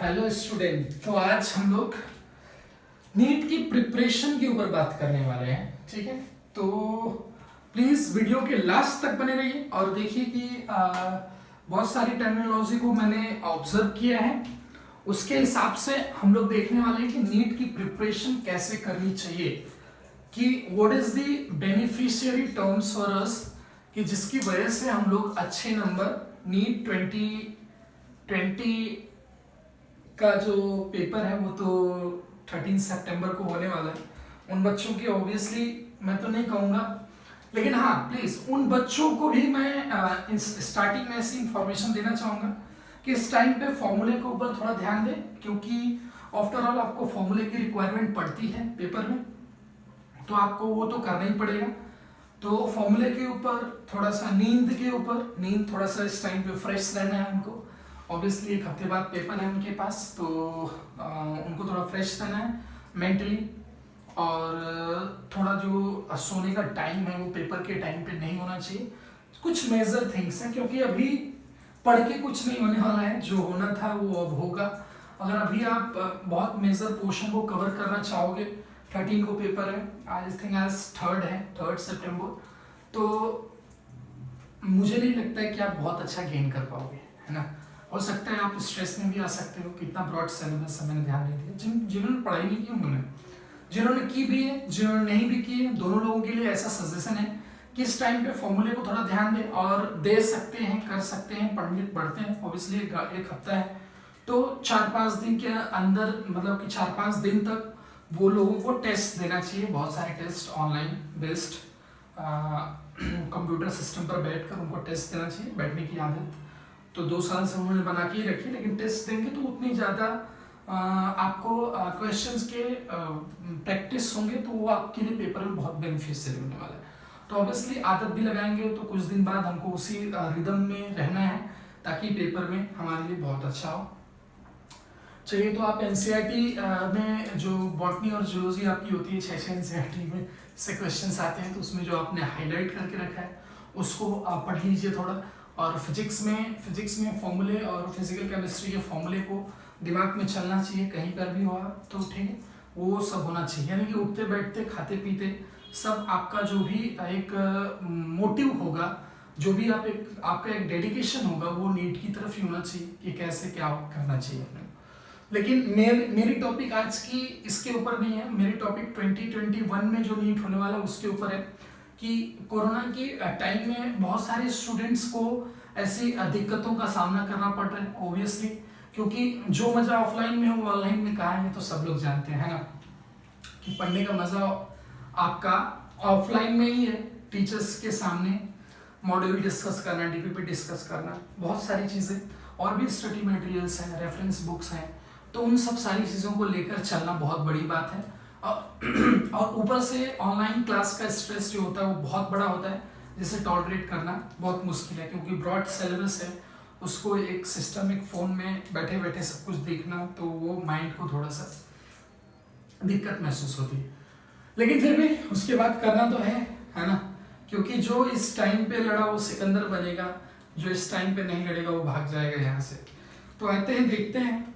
Hello student. तो आज हम लोग नीट की प्रिपरेशन के ऊपर बात करने वाले हैं, ठीक है। तो प्लीज वीडियो के लास्ट तक बने रहिए और देखिए कि बहुत सारी टर्मिनोलॉजी को मैंने ऑब्जर्व किया है, उसके हिसाब से हम लोग देखने वाले हैं कि नीट की प्रिपरेशन कैसे करनी चाहिए, कि what is the beneficiary terms for us, कि जिसकी वजह से हम लोग अच्छे नंबर नीट 2020 का जो पेपर है वो तो 13 सितंबर को होने वाला है। उन बच्चों की ऑब्वियसली मैं तो नहीं कहूँगा, लेकिन हाँ प्लीज़ उन बच्चों को भी मैं स्टार्टिंग में ऐसी इंफॉर्मेशन देना चाहूँगा कि इस टाइम पे फॉर्मूले के ऊपर थोड़ा ध्यान दें, क्योंकि आफ्टर ऑल आपको फॉर्मूले की रिक्वायरमेंट पड़ती है पेपर में, तो आपको वो तो करना ही पड़ेगा। तो फॉर्मूले के ऊपर थोड़ा सा, नींद थोड़ा सा इस टाइम पे फ्रेश रहना है उनको। ऑब्वियसली एक हफ्ते बाद पेपर है उनके पास, तो उनको थोड़ा फ्रेश रहना है मेंटली, और थोड़ा जो सोने का टाइम है वो पेपर के टाइम पे नहीं होना चाहिए। कुछ मेजर थिंग्स हैं, क्योंकि अभी पढ़ के कुछ नहीं होने वाला है, जो होना था वो अब होगा। अगर अभी आप बहुत मेजर पोर्शन को कवर करना चाहोगे, 13 को पेपर है, आई थिंक आज 3 सितंबर, तो मुझे नहीं लगता है कि आप बहुत अच्छा गेन कर पाओगे, है ना। हो सकता है आप स्ट्रेस में भी आ सकते हो, कितना ब्रॉड सिलेबस है, मैंने ध्यान नहीं दिया। जिन्होंने पढ़ाई नहीं की उन्होंने, जिन्होंने की भी है, जिन्होंने नहीं भी की है, दोनों लोगों के लिए ऐसा सजेशन है कि इस टाइम पे फॉर्मूले को थोड़ा ध्यान दें, और दे सकते हैं, कर सकते हैं, पढ़ते हैं। ऑब्वियसली एक हफ्ता है, तो 4-5 दिन के अंदर, मतलब कि 4-5 दिन तक वो लोगों को टेस्ट देना चाहिए, बहुत सारे test online based, computer system पर बैठकर उनको टेस्ट देना चाहिए। बैठने की आदत तो 2 साल से उन्होंने बना के ही रखी, लेकिन टेस्ट देंगे तो उतनी ज़्यादा आपको क्वेश्चंस के प्रैक्टिस होंगे, तो वो आपके लिए पेपर में बहुत बेनिफिशियल होने वाला है। तो ऑब्वियसली आदत भी लगाएंगे तो कुछ दिन बाद हमको उसी रिदम में रहना है, ताकि पेपर में हमारे लिए बहुत अच्छा हो। चलिए, तो आप एनसीईआरटी में जो बॉटनी और जूलॉजी आपकी होती है, 6 एनसीईआरटी में से क्वेश्चंस आते हैं, तो उसमें जो आपने हाईलाइट करके रखा है उसको आप पढ़ लीजिए थोड़ा। और फिजिक्स में फॉर्मूले और फिजिकल केमिस्ट्री के फॉर्मूले को दिमाग में चलना चाहिए, कहीं पर भी हो तो ठीक है, वो सब होना चाहिए। यानी कि उठते बैठते खाते पीते सब आपका जो भी एक मोटिव होगा, जो भी आपका एक डेडिकेशन होगा, वो नीट की तरफ ही होना चाहिए कि कैसे क्या करना चाहिए अपने। लेकिन मेरी टॉपिक आज की इसके ऊपर नहीं है, मेरी टॉपिक 2021 में जो नीट होने वाला है उसके ऊपर है, कि कोरोना के टाइम में बहुत सारे स्टूडेंट्स को ऐसी दिक्कतों का सामना करना पड़ रहा है, ऑब्वियसली, क्योंकि जो मजा ऑफलाइन में हो ऑनलाइन में कहाँ है, तो सब लोग जानते हैं, है ना, कि पढ़ने का मजा आपका ऑफलाइन में ही है, टीचर्स के सामने मॉड्यूल डिस्कस करना, डीपीपी डिस्कस करना, बहुत सारी चीज़ें, और भी स्टडी मटेरियल्स हैं, रेफरेंस बुक्स हैं, तो उन सब सारी चीज़ों को लेकर चलना बहुत बड़ी बात है। और ऊपर से ऑनलाइन क्लास का स्ट्रेस जो होता है वो बहुत बड़ा होता है, जिसे टॉलरेट करना बहुत मुश्किल है, क्योंकि ब्रॉड सिलेबस है, उसको एक सिस्टमिक फ़ोन में बैठे बैठे सब कुछ देखना, तो वो माइंड को थोड़ा सा दिक्कत महसूस होती है। लेकिन फिर भी उसके बाद करना तो है ना, क्योंकि जो इस टाइम पे लड़ा वो सिकंदर बनेगा, जो इस टाइम पे नहीं लड़ेगा वो भाग जाएगा यहाँ से। तो आते हैं, देखते हैं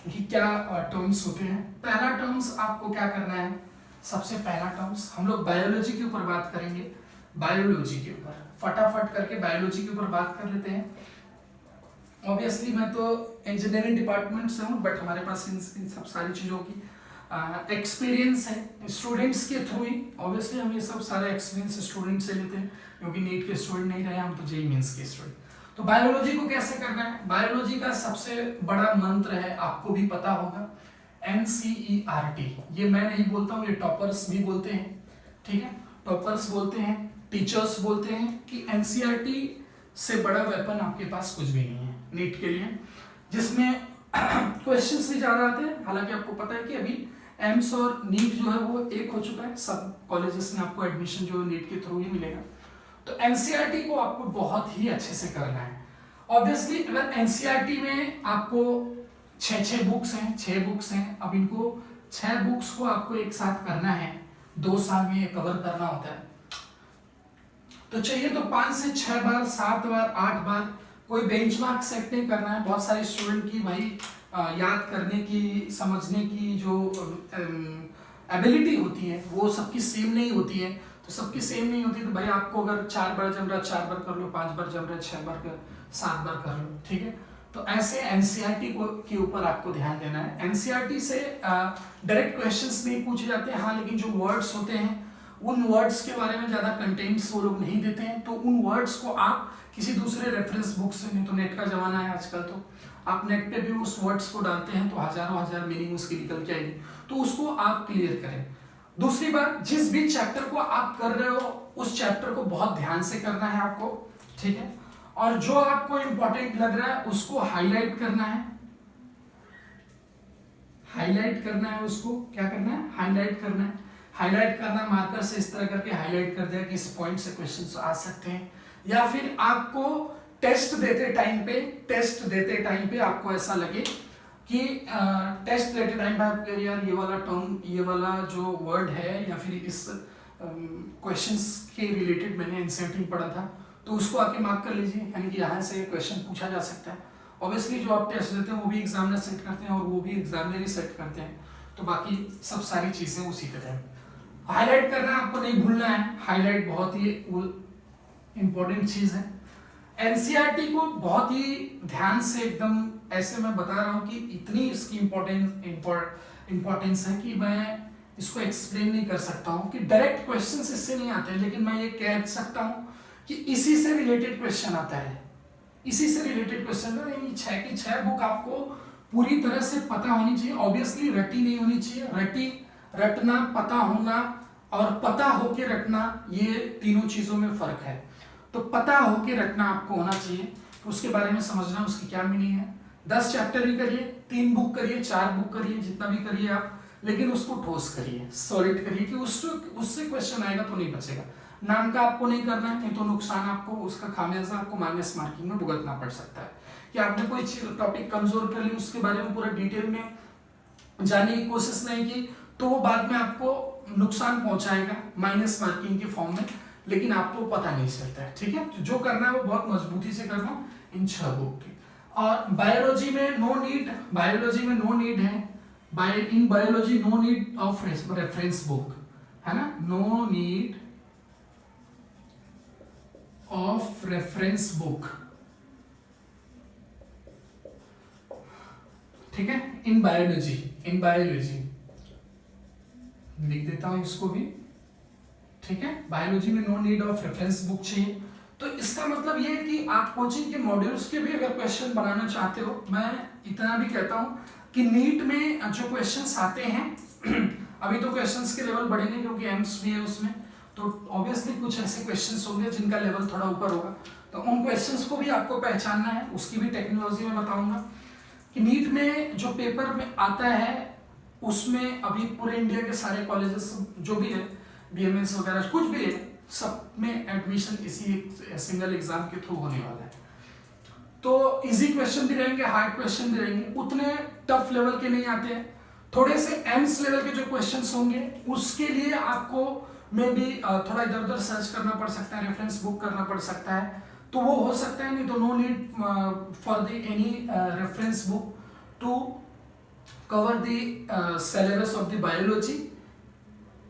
कि क्या टर्म्स होते हैं। पहला टर्म्स आपको क्या करना है, सबसे पहला टर्म्स हम लोग बायोलॉजी के ऊपर बात करेंगे। बायोलॉजी के ऊपर फटाफट करके बायोलॉजी के ऊपर बात कर लेते हैं। ऑब्वियसली मैं तो इंजीनियरिंग डिपार्टमेंट से हूँ, बट हमारे पास इन सब सारी चीज़ों की एक्सपीरियंस है स्टूडेंट्स के थ्रू ही। ऑब्वियसली हम ये सब सारे एक्सपीरियंस स्टूडेंट से लेते हैं, क्योंकि नीट के स्टूडेंट नहीं रहे हम, तो जेईई मेंस के स्टूडेंट। तो बायोलॉजी को कैसे करना है, बायोलॉजी का सबसे बड़ा मंत्र है, आपको भी पता होगा, NCERT। ये मैं नहीं बोलता हूँ, ये टॉपर्स भी बोलते हैं, ठीक है, टॉपर्स बोलते हैं, टीचर्स बोलते हैं कि NCERT से बड़ा वेपन आपके पास कुछ भी नहीं है नीट के लिए, जिसमें क्वेश्चंस भी ज़्यादा आते हैं। हालांकि आपको पता है कि अभी एम्स और नीट जो है वो एक हो चुका है, सब कॉलेजेस में आपको एडमिशन जो है नीट के थ्रू ही मिलेगा। तो एनसीईआरटी को आपको बहुत ही अच्छे से करना है। ऑब्वियसली अगर एनसीईआरटी में आपको 6 बुक्स हैं, अब इनको 6 बुक्स को आपको एक साथ करना है, 2 साल में ये कवर करना होता है, तो चाहिए तो 5 से 6 बार, 7 बार, 8 बार, कोई बेंचमार्क सेट नहीं करना है। बहुत सारे स्टूडेंट की भाई याद करने की, समझने की जो एबिलिटी होती है वो सबकी सेम नहीं होती है। तो सबकी सेम नहीं होती, तो भाई आपको अगर 4 बार जम रहा है 4 बार कर लो, 5 बार जम रहा है 6 बार कर, 7 बार कर लो, ठीक है। तो ऐसे एनसीईआरटी को के ऊपर आपको ध्यान देना है। एनसीईआरटी से डायरेक्ट क्वेश्चंस नहीं पूछे जाते हैं, हाँ, लेकिन जो वर्ड्स होते हैं उन वर्ड्स के बारे में ज़्यादा कंटेंट्स वो लोग नहीं देते हैं, तो उन वर्ड्स को आप किसी दूसरे रेफरेंस बुक से, नहीं तो नेट का ज़माना है आजकल, तो आप नेट पे भी उस वर्ड्स को डालते हैं तो हजारों हजार मीनिंग उसकी निकल के आएगी, तो उसको आप क्लियर करें। दूसरी बात, जिस भी चैप्टर को आप कर रहे हो उस चैप्टर को बहुत ध्यान से करना है आपको, ठीक है। और जो आपको इंपॉर्टेंट लग रहा है उसको हाईलाइट करना है, हाईलाइट करना है, उसको क्या करना है, हाईलाइट करना है। हाईलाइट करना, मार्कर से इस तरह करके हाईलाइट कर दिया कि इस पॉइंट से क्वेश्चन आ सकते हैं। या फिर आपको टेस्ट देते टाइम पे आपको ऐसा लगे कि टेस्ट देते टाइम पे आप यार ये वाला टर्म, ये वाला जो वर्ड है या फिर इस क्वेश्चंस के रिलेटेड मैंने एनसीईआरटी पढ़ा था, तो उसको आके मार्क कर लीजिए, यानी कि यहाँ से क्वेश्चन पूछा जा सकता है। ऑब्वियसली जो आप टेस्ट देते हैं वो भी एग्जामिनर सेट करते हैं और वो भी एग्जामिनर ही सेट करते हैं, तो बाकी सब सारी चीजें उसी तरह है। हाईलाइट करना आपको नहीं भूलना है, हाईलाइट बहुत ही इंपॉर्टेंट चीज है। एनसीईआरटी को बहुत ही ध्यान से एकदम ऐसे मैं बता रहा हूँ कि इतनी इसकी इंपॉर्टेंस है कि मैं इसको एक्सप्लेन नहीं कर सकता हूँ कि डायरेक्ट क्वेश्चंस इससे नहीं आते, लेकिन मैं ये कह सकता हूँ कि इसी से रिलेटेड क्वेश्चन आता है, इसी से रिलेटेड क्वेश्चन है। यानी 6 की 6 बुक आपको पूरी तरह से पता होनी चाहिए। ऑब्वियसली रटी नहीं होनी चाहिए, रटना, पता होना और पता होके रटना, ये तीनों चीजों में फर्क है। तो पता होके रटना आपको होना चाहिए, उसके बारे में समझना, उसकी क्या मीनिंग है। 10 चैप्टर भी करिए, 3 बुक करिए, 4 बुक करिए, जितना भी करिए आप, लेकिन उसको ठोस करिए, सॉलिड करिए कि उससे क्वेश्चन आएगा तो नहीं बचेगा। नाम का आपको नहीं करना है, नहीं तो नुकसान आपको, उसका खामियाजा आपको माइनस मार्किंग में भुगतना पड़ सकता है। कि आपने कोई टॉपिक कमजोर कर ली, उसके बारे में पूरा डिटेल में जानने की कोशिश नहीं की, तो वो बाद में आपको नुकसान पहुंचाएगा माइनस मार्किंग के फॉर्म में, लेकिन आपको पता नहीं चलता है, ठीक है। तो जो करना है वो बहुत मजबूती से करना इन 6 बुक की। और बायोलॉजी में नो नीड है, in biology no need of reference book, है ना, no need of reference book, ठीक है। इन बायोलॉजी लिख देता हूं इसको भी, ठीक है। बायोलॉजी में no need of reference book चाहिए। तो इसका मतलब ये है कि आप कोचिंग के मॉड्यूल्स के भी अगर क्वेश्चन बनाना चाहते हो, मैं इतना भी कहता हूं कि नीट में जो क्वेश्चंस आते हैं अभी तो क्वेश्चंस के लेवल बढ़ेंगे क्योंकि एम्स भी है उसमें, तो ऑब्वियसली कुछ ऐसे क्वेश्चंस होंगे जिनका लेवल थोड़ा ऊपर होगा, तो उन क्वेश्चंस को भी आपको पहचानना है। उसकी भी टेक्नोलॉजी में बताऊंगा कि नीट में जो पेपर में आता है उसमें अभी पूरे इंडिया के सारे कॉलेजेस जो भी है, बीएमएस वगैरह कुछ भी है, सब में एडमिशन इसी सिंगल एग्जाम के थ्रू होने वाला है। तो इजी क्वेश्चन भी रहेंगे, हार्ड क्वेश्चन भी रहेंगे, उतने टफ लेवल के नहीं आते हैं। थोड़े से एम्स लेवल के जो क्वेश्चंस होंगे उसके लिए आपको में भी थोड़ा इधर उधर सर्च करना पड़ सकता है, रेफरेंस बुक करना पड़ सकता है, तो वो हो सकता है। नहीं तो no need for the any reference book to cover the syllabus of the biology.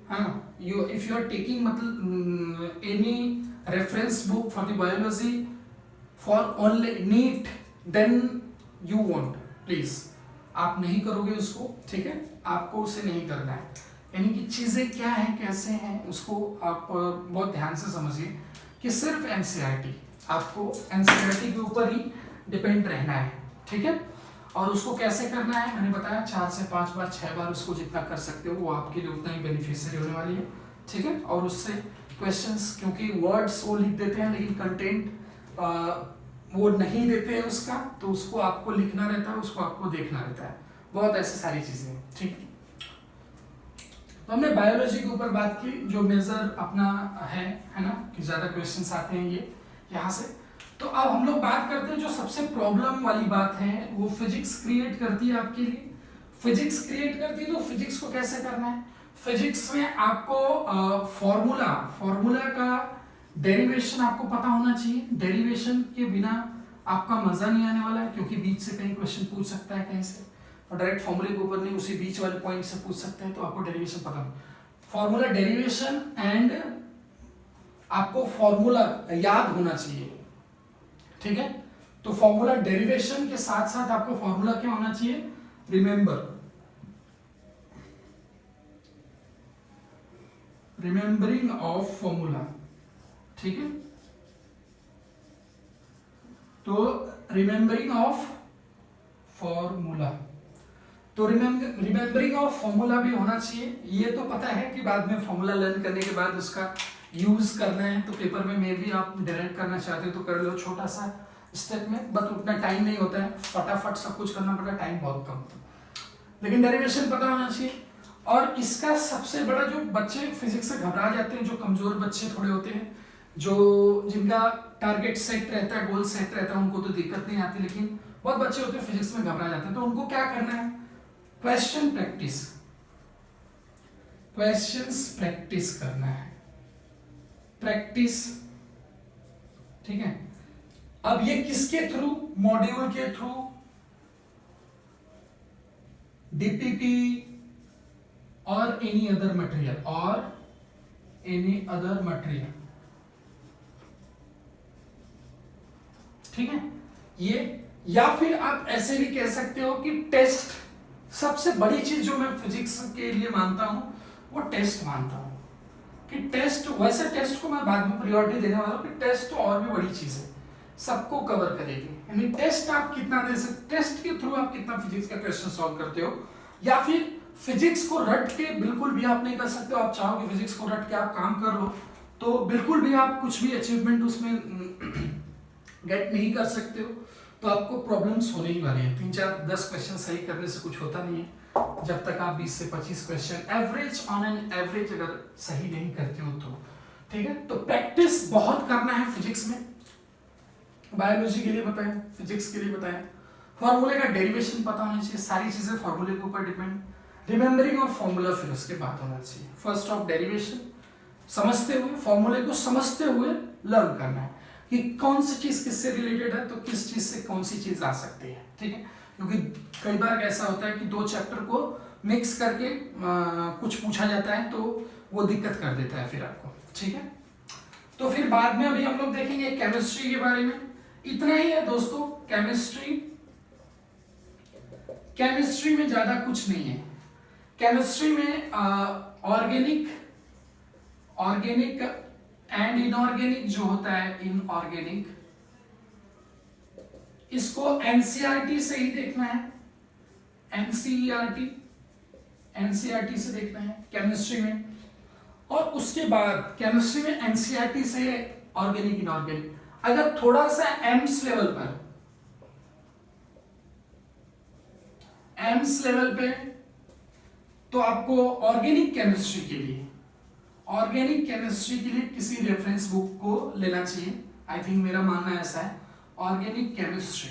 हाँ, if you are taking मतलब any reference book for the biology for only NEET, then you won't, please आप नहीं करोगे उसको, ठीक है, आपको उसे नहीं करना है। यानी कि चीजें क्या हैं, कैसे हैं, उसको आप बहुत ध्यान से समझिए कि सिर्फ एनसीईआरटी, आपको एनसीईआरटी के ऊपर ही डिपेंड रहना है, ठीक है। और उसको कैसे करना है मैंने बताया, 4 से 5 बार 6 बार उसको जितना कर सकते हो वो आपके लिए उतना ही बेनिफिशियरी होने वाली है, ठीक है। और उससे क्वेश्चंस, क्योंकि वर्ड्स वो लिख देते हैं लेकिन कंटेंट वो नहीं देते हैं उसका, तो उसको आपको लिखना रहता है, उसको आपको देखना रहता है, बहुत ऐसी सारी चीजें, ठीक। तो हमने बायोलॉजी के ऊपर बात की, जो मेजर अपना है ना, कि ज्यादा क्वेश्चंस आते हैं ये यहाँ से। तो अब हम लोग बात करते हैं जो सबसे प्रॉब्लम वाली बात है, वो फिजिक्स क्रिएट करती है आपके लिए। फिजिक्स क्रिएट करती है, तो फिजिक्स को कैसे करना है। फिजिक्स में आपको फॉर्मूला का डेरिवेशन आपको पता होना चाहिए। डेरिवेशन के बिना आपका मजा नहीं आने वाला है, क्योंकि बीच से कहीं क्वेश्चन पूछ सकता है कहीं से, और डायरेक्ट फॉर्मूले के ऊपर नहीं, उसी बीच वाले पॉइंट से पूछ सकते हैं, तो आपको डेरिवेशन पता नहीं। फॉर्मूला डेरिवेशन एंड आपको फॉर्मूला याद होना चाहिए, ठीक है। तो फॉर्मूला डेरिवेशन के साथ साथ आपको फॉर्मूला क्या होना चाहिए, रिमेंबरिंग ऑफ फॉर्मूला, ठीक है। तो रिमेंबरिंग ऑफ फॉर्मूला, तो रिमेंबरिंग ऑफ फॉर्मूला भी होना चाहिए। ये तो पता है कि बाद में फॉर्मूला लर्न करने के बाद उसका यूज करना है, तो पेपर में मे भी आप डायरेक्ट करना चाहते हो तो कर लो छोटा सा स्टेप में, बट उतना टाइम नहीं होता है, फटाफट सब कुछ करना पड़ता है, टाइम बहुत कम होता है। लेकिन डेरिवेशन पता होना चाहिए। और इसका सबसे बड़ा, जो बच्चे फिजिक्स से घबरा जाते हैं, जो कमजोर बच्चे थोड़े होते हैं, जो जिनका टारगेट सेट रहता है, गोल सेट रहता है, उनको तो दिक्कत नहीं आती, लेकिन बहुत बच्चे होते हैं फिजिक्स में घबरा जाते हैं, तो उनको क्या करना है, क्वेश्चन प्रैक्टिस, क्वेश्चंस प्रैक्टिस करना है, प्रैक्टिस, ठीक है। अब ये किसके थ्रू, मॉड्यूल के थ्रू, डीपीपी और एनी अदर मटेरियल, और एनी अदर मटेरियल, ठीक है। ये, या फिर आप ऐसे भी कह सकते हो कि टेस्ट, सबसे बड़ी चीज जो मैं फिजिक्स के लिए मानता हूं वो टेस्ट मानता हूं, कि टेस्ट, वैसे टेस्ट को मैं बाद में प्रायोरिटी देने वाला हूं, कि टेस्ट तो और भी बड़ी चीज है, सबको कवर करेगी। यानी टेस्ट आप कितना दे सकते, टेस्ट के थ्रू आप कितना फिजिक्स का क्वेश्चन सॉल्व करते हो, या फिर फिजिक्स को रट के बिल्कुल भी आप नहीं कर सकते हो। आप चाहो कि फिजिक्स को रट के आप काम कर लो, तो बिल्कुल भी आप कुछ भी अचीवमेंट उसमें गेट नहीं कर सकते हो, तो आपको प्रॉब्लम्स होने ही वाले हैं। 3-4-10 क्वेश्चन सही करने से कुछ होता नहीं है, जब तक आप 20 से 25 question average, on an average अगर सही नहीं करते हो तो, ठीक है। तो प्रैक्टिस बहुत करना है फिजिक्स में, बायोलॉजी के लिए बताएं, फिजिक्स के लिए बताएं। फॉर्मूले का डेरिवेशन पता होना चाहिए, सारी चीजें फॉर्मूले के ऊपर डिपेंड। रिमेंबरिंग ऑफ फॉर्मूला फिर उसके बाद होना चाहिए। फर्स्ट ऑफ डेरिवेशन समझते हुए, फॉर्मूले को समझते हुए लर्न करना है कि कौन सी चीज किससे रिलेटेड है, तो किस चीज से कौन सी चीज आ सकती है, ठीक है। क्योंकि कई बार ऐसा होता है कि 2 चैप्टर को मिक्स करके कुछ पूछा जाता है, तो वो दिक्कत कर देता है फिर आपको, ठीक है। तो फिर बाद में अभी हम लोग देखेंगे केमिस्ट्री के बारे में। इतना ही है दोस्तों, केमिस्ट्री, केमिस्ट्री में ज्यादा कुछ नहीं है। केमिस्ट्री में ऑर्गेनिक, ऑर्गेनिक एंड इनऑर्गेनिक जो होता है, इनऑर्गेनिक, इसको एनसीईआरटी से ही देखना है, एनसीईआरटी, एनसीईआरटी से देखना है केमिस्ट्री में। और उसके बाद केमिस्ट्री में एनसीईआरटी से ऑर्गेनिक इनऑर्गेनिक, अगर थोड़ा सा एम्स लेवल पर, एम्स लेवल पे, तो आपको ऑर्गेनिक केमिस्ट्री के लिए, ऑर्गेनिक केमिस्ट्री के लिए किसी रेफरेंस बुक को लेना चाहिए। आई थिंक मेरा मानना ऐसा है, ऑर्गेनिक केमिस्ट्री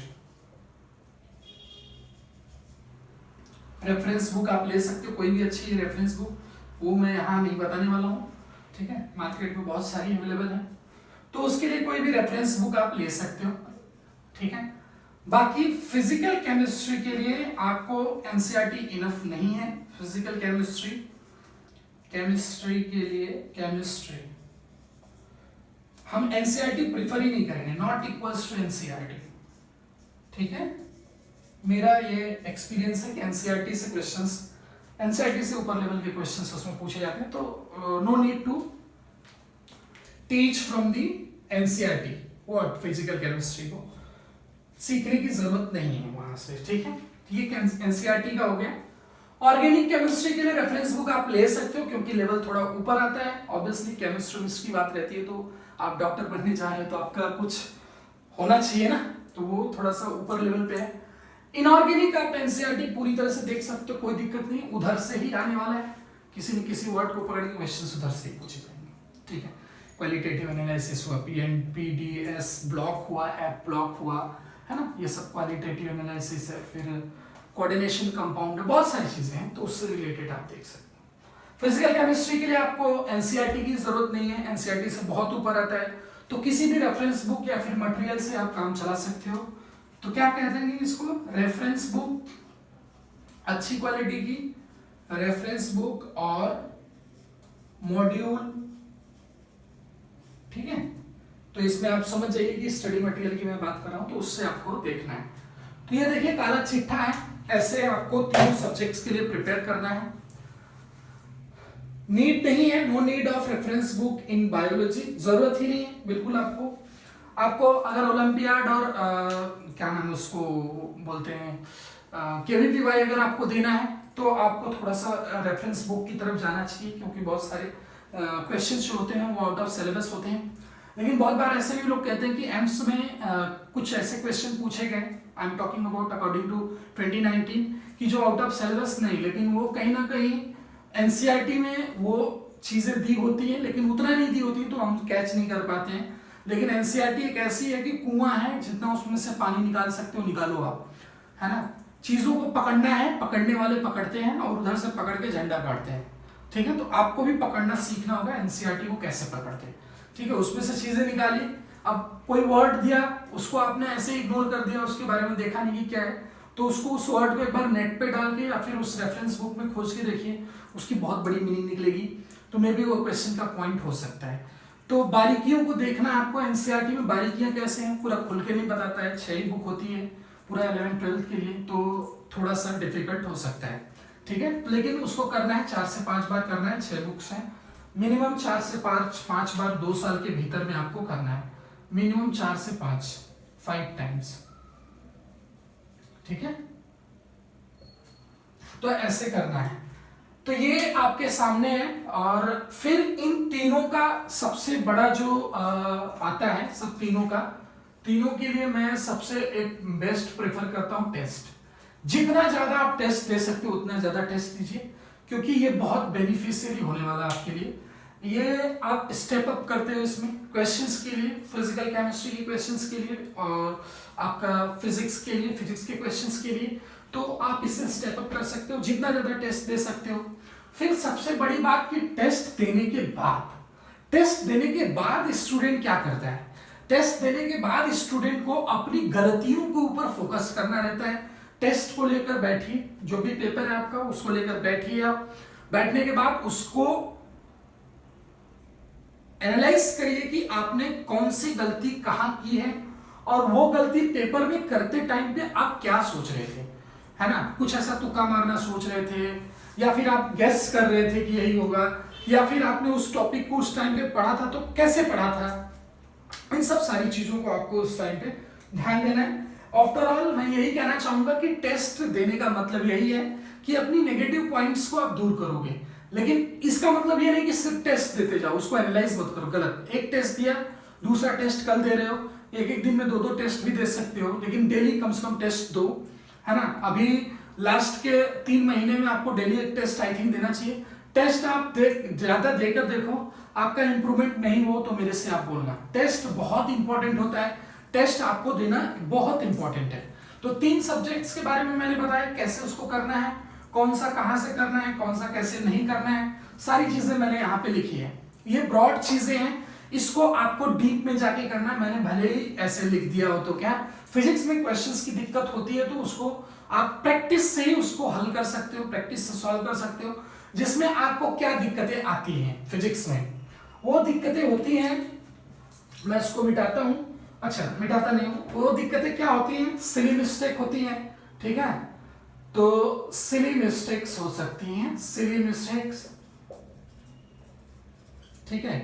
रेफरेंस बुक आप ले सकते हो, कोई भी अच्छी रेफरेंस बुक, वो मैं यहाँ नहीं बताने वाला हूँ, ठीक है। मार्केट में बहुत सारी अवेलेबल है, तो उसके लिए कोई भी रेफरेंस बुक आप ले सकते हो, ठीक है। बाकी फिजिकल केमिस्ट्री के लिए आपको एनसीईआरटी इनफ नहीं है। फिजिकल केमिस्ट्री, केमिस्ट्री के लिए, केमिस्ट्री हम एनसीईआरटी प्रिफर ही नहीं करेंगे, नॉट इक्वल्स टू एनसीईआरटी, ठीक है। मेरा ये एक्सपीरियंस है कि एनसीईआरटी से क्वेश्चंस, एनसीईआरटी से ऊपर लेवल के क्वेश्चंस उसमें पूछे जाते हैं, तो no need to teach from the NCERT what, physical chemistry को सीखने की जरूरत नहीं है वहां से, ठीक है। ये एनसीईआरटी का हो गया। ऑर्गेनिक केमिस्ट्री के लिए रेफरेंस बुक आप ले सकते हो, क्योंकि लेवल थोड़ा ऊपर आता है। ऑब्वियसली केमिस्ट्री की बात रहती है, तो आप डॉक्टर बनने जा रहे हो तो आपका कुछ होना चाहिए ना, तो वो थोड़ा सा ऊपर लेवल पे है। इनऑर्गेनिक आप एनसीईआरटी पूरी तरह से देख सकते हो, कोई दिक्कत नहीं, उधर से ही आने वाला है, किसी न किसी वर्ड को पकड़ के क्वेश्चन उधर से ही पूछे जाएंगे, ठीक है। क्वालिटेटिव एनालिसिस हुआ, पीएनपीडीएस ब्लॉक हुआ, एप ब्लॉक हुआ, है ना, ये सब क्वालिटेटिव एनालिसिस है। फिर कोऑर्डिनेशन कंपाउंड है, बहुत सारी चीजें हैं, तो उससे रिलेटेड आप देख सकते हो। फिजिकल केमिस्ट्री के लिए आपको एनसीईआरटी की जरूरत नहीं है, एनसीईआरटी से बहुत ऊपर आता है, तो किसी भी रेफरेंस बुक या फिर मटेरियल से आप काम चला सकते हो। तो क्या कह देंगे इसको, रेफरेंस बुक अच्छी क्वालिटी की, रेफरेंस बुक और मॉड्यूल, ठीक है। तो इसमें आप समझ जाइए कि स्टडी मटेरियल की मैं बात कर रहा हूं, तो उससे आपको देखना है। तो ये देखिए काला चिट्ठा है, ऐसे आपको तीनों सब्जेक्ट्स के लिए प्रिपेयर करना है। नीड नहीं है, no need of reference book in biology, जरूरत ही नहीं है बिल्कुल। आपको अगर ओलंपियाड और क्या नाम उसको बोलते हैं केवीपीवाई अगर आपको देना है तो आपको थोड़ा सा रेफरेंस बुक की तरफ जाना चाहिए, क्योंकि बहुत सारे क्वेश्चंस जो होते हैं वो आउट ऑफ सिलेबस होते हैं। लेकिन बहुत बार ऐसे भी लोग कहते हैं कि एम्स में कुछ ऐसे क्वेश्चन पूछे गए, I am talking about according to 2019, कि जो आउट ऑफ सिलेबस नहीं, लेकिन वो कहीं ना कहीं एनसीईआरटी में वो चीजें दी होती है, लेकिन उतना नहीं दी होती, तो हम कैच नहीं कर पाते हैं। लेकिन एनसीईआरटी एक ऐसी है कि कुआं है, जितना उसमें से पानी निकाल सकते हो निकालो आप, है ना। चीजों को पकड़ना है, पकड़ने वाले पकड़ते हैं और उधर से पकड़ के झंडा काटते हैं, ठीक है। तो आपको भी पकड़ना सीखना होगा, एनसीईआरटी को कैसे पकड़ते हैं, ठीक है। उसमें से चीजें निकाली, अब कोई वर्ड दिया उसको आपने ऐसे इग्नोर कर दिया, उसके बारे में देखा नहीं कि क्या है, तो उसको उस वर्ड को एक बार नेट पे डाल के या फिर उस रेफरेंस बुक में खोज के देखिए, उसकी बहुत बड़ी मीनिंग निकलेगी, तो मे बी वो क्वेश्चन का पॉइंट हो सकता है। तो बारीकियों को देखना आपको, एनसीईआरटी में बारीकियां कैसे हैं पूरा खुल के नहीं बताता है, 6 ही बुक होती है पूरा 11th-12th के लिए, तो थोड़ा सा डिफिकल्ट हो सकता है, ठीक है। लेकिन उसको करना है 4 से 5 बार करना है, 6 बुक्स हैं, मिनिमम 4 से 5 बार 2 साल के भीतर में आपको करना है, मिनिमम 4 से 5 टाइम्स, ठीक है। तो ऐसे करना है। तो ये आपके सामने है, और फिर इन तीनों का सबसे बड़ा जो आता है, सब तीनों के लिए मैं सबसे एक बेस्ट प्रेफर करता हूं टेस्ट। जितना ज्यादा आप टेस्ट दे सकते हो उतना ज्यादा टेस्ट दीजिए, क्योंकि ये बहुत बेनिफिशियरी होने वाला है आपके लिए। ये आप स्टेप अप करते हो इसमें क्वेश्चंस के लिए, फिजिकल केमिस्ट्री के क्वेश्चंस के लिए और आपका फिजिक्स के क्वेश्चंस के लिए, तो आप इससे स्टेप अप कर सकते हो, जितना ज्यादा टेस्ट दे सकते हो। फिर सबसे बड़ी बात कि टेस्ट देने के बाद स्टूडेंट क्या करता है, टेस्ट देने के बाद स्टूडेंट को अपनी गलतियों के ऊपर फोकस करना रहता है। टेस्ट को लेकर बैठिए, जो भी पेपर है आपका उसको लेकर बैठिए आप, बैठने के बाद उसको एनालाइज करिए कि आपने कौन सी गलती कहां की है, और वो गलती पेपर में करते टाइम पे आप क्या सोच रहे थे, है ना। कुछ ऐसा तुक्का मारना सोच रहे थे, या फिर आप गेस कर रहे थे कि यही होगा, या फिर आपने उस टॉपिक को उस टाइम पे पढ़ा था तो कैसे पढ़ा था, इन सब सारी चीजों को आपको उस टाइम पे ध्यान देना है। आफ्टर ऑल मैं यही कहना चाहूंगा कि टेस्ट देने का मतलब यही है कि अपनी नेगेटिव पॉइंट्स को आप दूर करोगे, लेकिन इसका मतलब ये नहीं कि सिर्फ टेस्ट देते जाओ, उसको एनालाइज मत करो, गलत। एक टेस्ट दिया, दूसरा टेस्ट कल दे रहे हो, एक दिन में 2 टेस्ट भी दे सकते हो, लेकिन डेली कम से कम टेस्ट दो, है ना। अभी लास्ट के 3 महीने में आपको डेली एक टेस्ट आई थिंक देना चाहिए। टेस्ट आप ज्यादा देकर देखो, आपका इंप्रूवमेंट नहीं हो तो मेरे से आप बोलना। टेस्ट बहुत इंपॉर्टेंट होता है, टेस्ट आपको देना बहुत इंपॉर्टेंट है। तो 3 सब्जेक्ट्स के बारे में मैंने बताया, कैसे उसको करना है, कौन सा कहां से करना है, कौन सा कैसे नहीं करना है, सारी चीजें मैंने यहाँ पे लिखी है। ये ब्रॉड चीजें हैं, इसको आपको डीप में जाके करना है। मैंने भले ही ऐसे लिख दिया हो तो क्या, फिजिक्स में क्वेश्चंस की दिक्कत होती है तो उसको आप प्रैक्टिस से ही उसको हल कर सकते हो, प्रैक्टिस से सॉल्व कर सकते हो। जिसमें आपको क्या दिक्कतें आती हैं फिजिक्स में, वो दिक्कतें होती हैं, मैं इसको मिटाता हूं, अच्छा मिटाता नहीं हूं, वो दिक्कतें क्या होती हैं, सिली मिस्टेक होती है, ठीक है। तो सिली मिस्टेक्स हो सकती हैं, सिली मिस्टेक्स, ठीक है।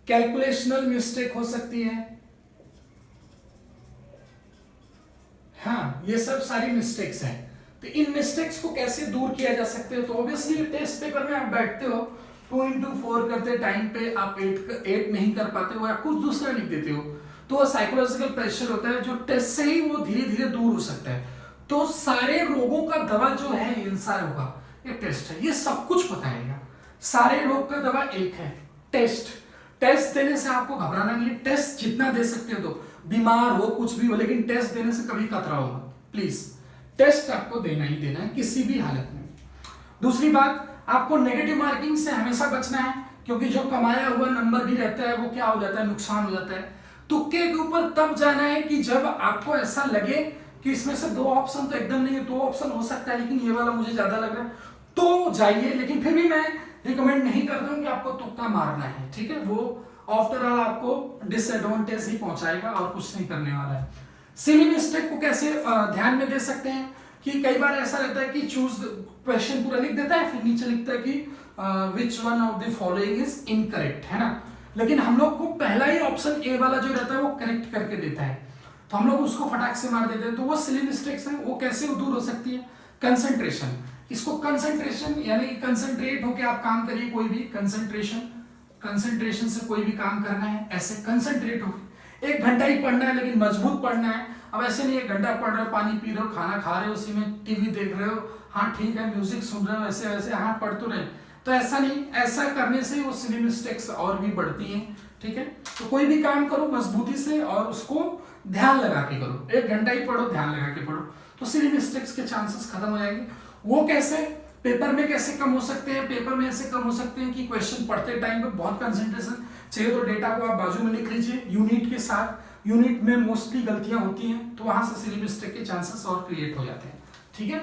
कैलकुलेशनल मिस्टेक हो सकती है, हाँ ये सब सारी मिस्टेक्स हैं। तो इन मिस्टेक्स को कैसे दूर किया जा सकते हो, तो ऑब्वियसली टेस्ट पेपर में आप बैठते हो 2x4 करते टाइम पे आप 8 नहीं कर पाते हो या कुछ दूसरा लिख देते हो, तो साइकोलॉजिकल प्रेशर होता है जो टेस्ट से ही वो धीरे धीरे दूर हो सकता है। तो सारे रोगों का दवा जो है इन सारों का ये टेस्ट है, ये सब कुछ बताएगा। सारे रोग का दवा एक है, टेस्ट। टेस्ट देने से आपको घबराना नहीं है, टेस्ट जितना दे सकते हो दो, बीमार हो कुछ भी हो, लेकिन टेस्ट देने से कभी कतराओ मत प्लीज। टेस्ट आपको देना ही देना है किसी भी हालत में। दूसरी बात, आपको नेगेटिव मार्किंग से हमेशा बचना है। क्योंकि जो कमाया हुआ नंबर भी रहता है वो क्या हो जाता है, नुकसान हो जाता है। तुक्के के ऊपर तब जाना है कि जब आपको ऐसा लगे कि इसमें से दो ऑप्शन तो एकदम नहीं है, दो ऑप्शन हो सकता है लेकिन ये वाला मुझे ज्यादा लग रहा है, तो जाइए। लेकिन फिर भी मैं रिकमेंड नहीं करता हूँ कि आपको तुक्का मारना है, ठीक है। वो आफ्टर ऑल आपको डिसएडवांटेज ही पहुंचाएगा और कुछ नहीं करने वाला है। सिली मिस्टेक को कैसे ध्यान में दे सकते हैं कि कई बार ऐसा रहता है कि चूज क्वेश्चन पूरा लिख देता है, फिर नीचे लिखता है कि which one of the following is incorrect, है ना। लेकिन हम लोग को पहला ही ऑप्शन ए वाला जो रहता है वो करेक्ट करके देता है, तो हम लोग उसको फटाक से मार देते हैं। तो वो सिली मिस्टेक्स हैं, वो कैसे दूर हो सकती है? कंसंट्रेशन, इसको कंसंट्रेशन यानी कि कंसंट्रेट होकर आप काम करिए, कोई भी कंसंट्रेशन से कोई भी काम करना है, ऐसे कंसंट्रेट हो। 1 घंटा ही पढ़ना है लेकिन मजबूत पढ़ना है। अब ऐसे नहीं 1 घंटा पढ़ रहे हो, पानी पी रहे हो, खाना खा रहे हो, उसी में टीवी देख रहे हो, हाँ ठीक है, म्यूजिक सुन रहे हो, ऐसे वैसे हाँ पढ़ तो रहे, तो ऐसा नहीं। ऐसा करने से वो सिली मिस्टेक्स और भी बढ़ती हैं, ठीक है। तो कोई भी काम करो मजबूती से और उसको ध्यान लगा के करो। 1 घंटा ही पढ़ो, ध्यान लगा के पढ़ो, तो सिली मिस्टेक्स के चांसेस खत्म हो जाएंगे। वो कैसे? पेपर में कैसे कम हो सकते हैं? पेपर में ऐसे कम हो सकते हैं कि क्वेश्चन पढ़ते टाइम पे बहुत कंसंट्रेशन चाहिए, तो डेटा को आप बाजू में लिख लीजिए यूनिट के साथ। यूनिट में मोस्टली गलतियां होती हैं, तो वहां से सिली मिस्टेक के चांसेस और क्रिएट हो जाते हैं, ठीक है।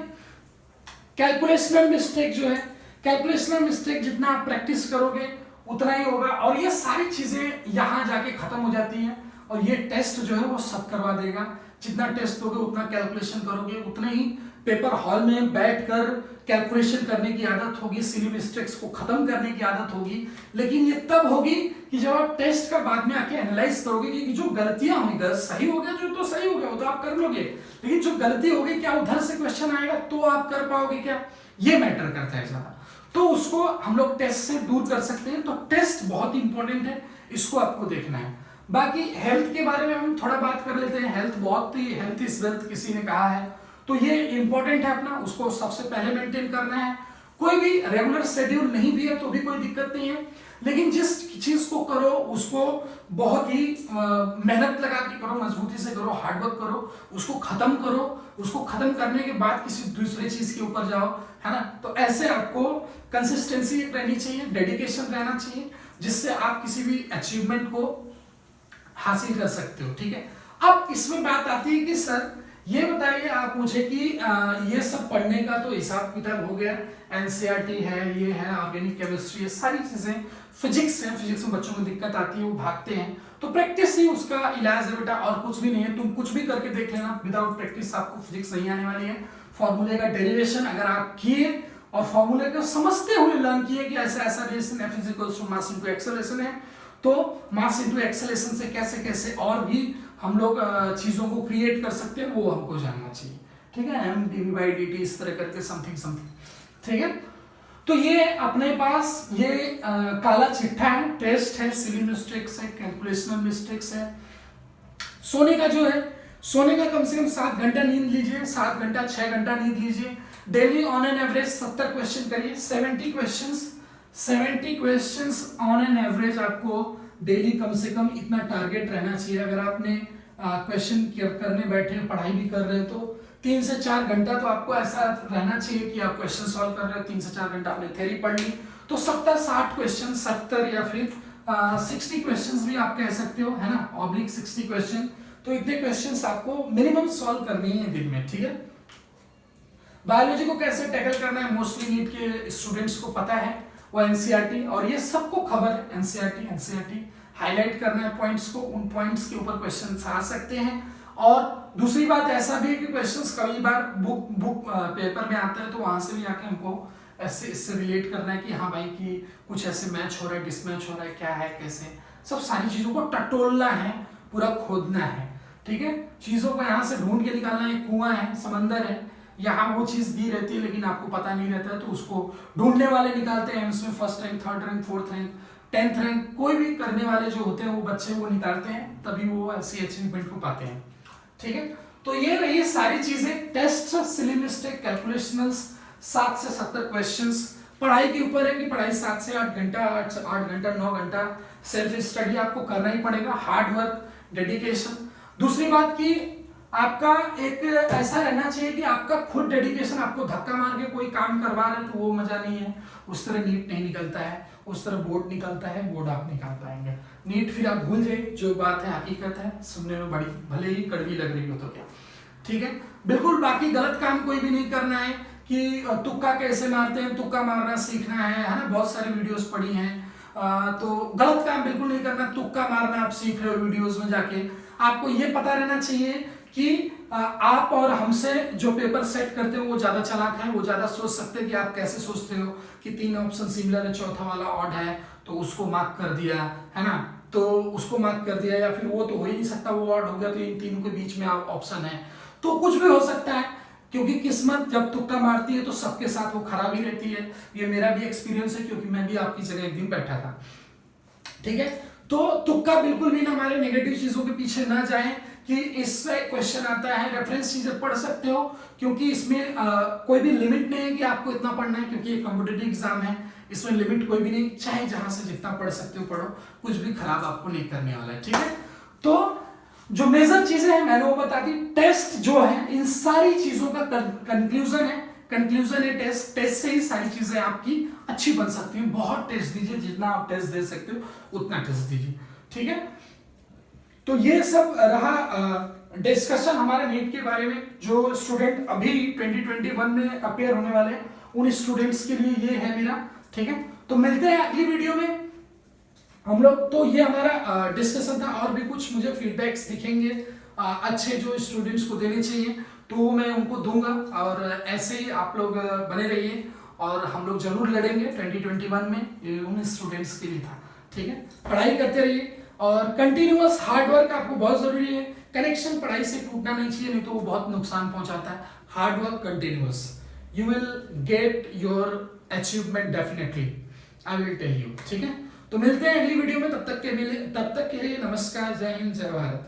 कैलकुलेशनल मिस्टेक जो है, कैलकुलेशनल मिस्टेक जितना आप प्रैक्टिस करोगे उतना ही होगा, और ये सारी चीजें यहाँ जाके खत्म हो जाती हैं। और ये टेस्ट जो है वो सब करवा देगा। जितना टेस्ट दोगे उतना कैलकुलेशन करोगे, उतने ही पेपर हॉल में बैठकर कैलकुलेशन करने की आदत होगी, सिली मिस्टेक्स को खत्म करने की आदत होगी। लेकिन ये तब होगी कि जब आप टेस्ट का बाद में आके एनालाइज करोगे कि जो गलतियां हुई, गलत सही हो गया जो तो सही हो गया वो तो आप कर लोगे, लेकिन जो गलती हो गई क्या उधर से क्वेश्चन आएगा तो आप कर पाओगे क्या, ये मैटर करता है ज्यादा। तो उसको हम लोग टेस्ट से दूर कर सकते हैं। तो टेस्ट बहुत इंपॉर्टेंट है, इसको आपको देखना है। बाकी हेल्थ के बारे में हम थोड़ा बात कर लेते हैं। हेल्थ बहुत ही, हेल्थ इज वेल्थ किसी ने कहा है, तो ये इंपॉर्टेंट है अपना, उसको सबसे पहले मेंटेन करना है। कोई भी रेगुलर शेड्यूल नहीं भी है तो भी कोई दिक्कत नहीं है, लेकिन जिस चीज को करो उसको बहुत ही मेहनत लगा के करो, मजबूती से करो, हार्डवर्क करो, उसको खत्म करो। उसको खत्म करने के बाद किसी दूसरे चीज के ऊपर जाओ, है ना। तो ऐसे आपको कंसिस्टेंसी रहनी चाहिए, डेडिकेशन रहना चाहिए, जिससे आप किसी भी अचीवमेंट को हासिल कर सकते हो, ठीक है। अब इसमें बात आती है कि सर ये बताइए आप मुझे कि ये सब पढ़ने का तो हिसाब किताब हो गया, एनसीईआरटी है, ये है, ऑर्गेनिक केमिस्ट्री है, सारी चीजें, फिजिक्स है, फिजिक्स में बच्चों को दिक्कत आती है, वो भागते हैं, तो प्रैक्टिस ही उसका इलाज है बेटा, और कुछ भी नहीं है। तुम कुछ भी करके देख लेना, विदाउट प्रैक्टिस आपको फिजिक्स नहीं आने वाली है। फॉर्मूले का डेरिवेशन अगर आप किए और फॉर्मूले को समझते हुए लर्न किए कि ऐसा ऐसा relation F = mass into acceleration है, तो मास इनटू एक्सेलरेशन से कैसे कैसे और भी हम लोग चीजों को क्रिएट कर सकते हैं, वो हमको जानना चाहिए, ठीक है। m/dt इस तरह करके समथिंग, ठीक है। तो ये अपने पास ये काला चिट्ठा है, टेस्ट है, सिली मिस्टेक्स है, कैलकुलेशनल मिस्टेक्स है। सोने का जो है, सोने का कम से कम 7 घंटा नींद लीजिए, 7 घंटा 6 घंटा नींद लीजिए। Daily on an average 70 question करिए, 70 क्वेश्चंस ऑन एन एवरेज आपको डेली कम से कम इतना टारगेट रहना चाहिए। अगर आपने क्वेश्चन करने बैठे, पढ़ाई भी कर रहे हो, तो 3 से 4 घंटा तो आपको ऐसा रहना चाहिए कि आप क्वेश्चन सॉल्व कर रहे हो, 3 से 4 घंटा आपने थ्योरी पढ़ ली, तो 70-60 क्वेश्चन, 70 या फिर 60 क्वेश्चंस भी आप कह सकते हो, है ना, ऑब्लिक 60 क्वेश्चन। तो इतने क्वेश्चंस आपको मिनिमम सॉल्व करनी है दिन में, ठीक है। बायोलॉजी को कैसे टैकल करना है मोस्टली नीट के स्टूडेंट्स को पता है, वो एनसीईआरटी, और ये सबको खबर है, एनसीईआरटी हाईलाइट करना है पॉइंट्स को, उन पॉइंट्स के ऊपर क्वेश्चंस आ सकते हैं। और दूसरी बात ऐसा भी है कि क्वेश्चंस कई बार बुक पेपर में आता है, तो वहां से भी आके हमको ऐसे इससे रिलेट करना है कि हाँ भाई कि कुछ ऐसे मैच हो रहा है, डिसमैच हो रहा है, क्या है, कैसे, सब सारी चीजों को टटोलना है, पूरा खोदना है, ठीक है। चीजों को यहाँ से ढूंढ के निकालना है, कुआं है, समंदर है, यहाँ वो चीज दी रहती है लेकिन आपको पता नहीं रहता है, तो उसको ढूंढने वाले निकालते हैं। एम्स में 1st rank, 3rd rank, 4th rank, 10th rank, कोई भी करने वाले जो होते हैं वो बच्चे वो निकालते हैं, तभी वो ऐसी अचीवमेंट को पाते हैं, ठीक है। तो ये रही सारी चीजें, टेस्ट, सिली मिस्टेक, कैलकुलेशनल्स, 7 से 70 क्वेश्चंस। पढ़ाई के ऊपर है कि पढ़ाई 7 से 8 घंटा, 8 घंटा 9 घंटा सेल्फ स्टडी आपको करना ही पड़ेगा, हार्ड वर्क, डेडिकेशन। दूसरी बात की आपका एक ऐसा रहना चाहिए कि आपका खुद डेडिकेशन, आपको धक्का मार के कोई काम करवा रहे हैं तो वो मजा नहीं है, उस तरह नीट नहीं निकलता है। उस तरह बोर्ड निकलता है, बोर्ड आप निकाल पाएंगे। नीट फिर आप भूल जाइए, जो बात है हकीकत है, सुनने में बड़ी भले ही कड़वी लग रही हो तो क्या, ठीक है। बिल्कुल बाकी गलत काम कोई भी नहीं करना है कि तुक्का कैसे मारते हैं, तुक्का मारना सीखना है ना, बहुत सारी वीडियोस पड़ी हैं। तो गलत काम बिल्कुल नहीं करना, तुक्का मारना आप सीख रहे हो वीडियोस में जाके, आपको ये पता रहना चाहिए कि आप और हमसे जो पेपर सेट करते हो वो ज्यादा चालाक है, वो ज्यादा सोच सकते हैं कि आप कैसे सोचते हो कि 3 ऑप्शन सिमिलर है, चौथा वाला ऑड है तो उसको मार्क कर दिया, है ना, तो उसको मार्क कर दिया, या फिर वो तो हो ही नहीं सकता, वो ऑड हो गया तो इन तीनों के बीच में ऑप्शन है, तो कुछ भी हो सकता है। क्योंकि किस्मत जब तुक्का मारती है तो सबके साथ वो खराब ही रहती है, ये मेरा भी एक्सपीरियंस है, क्योंकि मैं भी आपकी जगह एक दिन बैठा था, ठीक है। तो तुक्का बिल्कुल भी ना मारे, नेगेटिव चीजों के पीछे ना जाएं कि इसमें क्वेश्चन आता है, रेफरेंस चीजें पढ़ सकते हो, क्योंकि इसमें कोई भी लिमिट नहीं है कि आपको इतना पढ़ना है, क्योंकि ये कॉम्पिटिटिव एग्जाम है, इसमें लिमिट कोई भी नहीं, चाहे जहां से जितना पढ़ सकते हो पढ़ो, कुछ भी खराब आपको नहीं करने वाला है, ठीक है। तो जो मेजर चीजें हैं मैंने वो बता दी। टेस्ट जो है इन सारी चीजों का कंक्लूजन है टेस्ट, टेस्ट से ही सारी चीजें आपकी अच्छी बन सकती हैं। बहुत टेस्ट दीजिए, जितना आप टेस्ट दे सकते हो उतना टेस्ट दीजिए, ठीक है। तो ये सब रहा डिस्कशन हमारे नीट के बारे में। जो स्टूडेंट अभी 2021 में अपेयर होने वाले हैं उन स्टूडेंट्स के लिए ये है मेरा, ठीक है। तो मिलते हैं अगली वीडियो में हम लोग। तो ये हमारा डिस्कशन था, और भी कुछ मुझे फीडबैक्स दिखेंगे अच्छे जो स्टूडेंट्स को देने चाहिए तो मैं उनको दूंगा, और ऐसे ही आप लोग बने रहिए, और हम लोग जरूर लड़ेंगे 2021 में, ये उन स्टूडेंट्स के लिए था, ठीक है। पढ़ाई करते रहिए और कंटिन्यूअस हार्ड वर्क आपको बहुत जरूरी है। कनेक्शन पढ़ाई से टूटना नहीं चाहिए, नहीं तो वो बहुत नुकसान पहुंचाता है। Hard work continuous, you will get your achievement definitely, I will tell you, ठीक है। तो मिलते हैं अगली वीडियो में, तब तक के लिए नमस्कार, जय हिंद, जय भारत।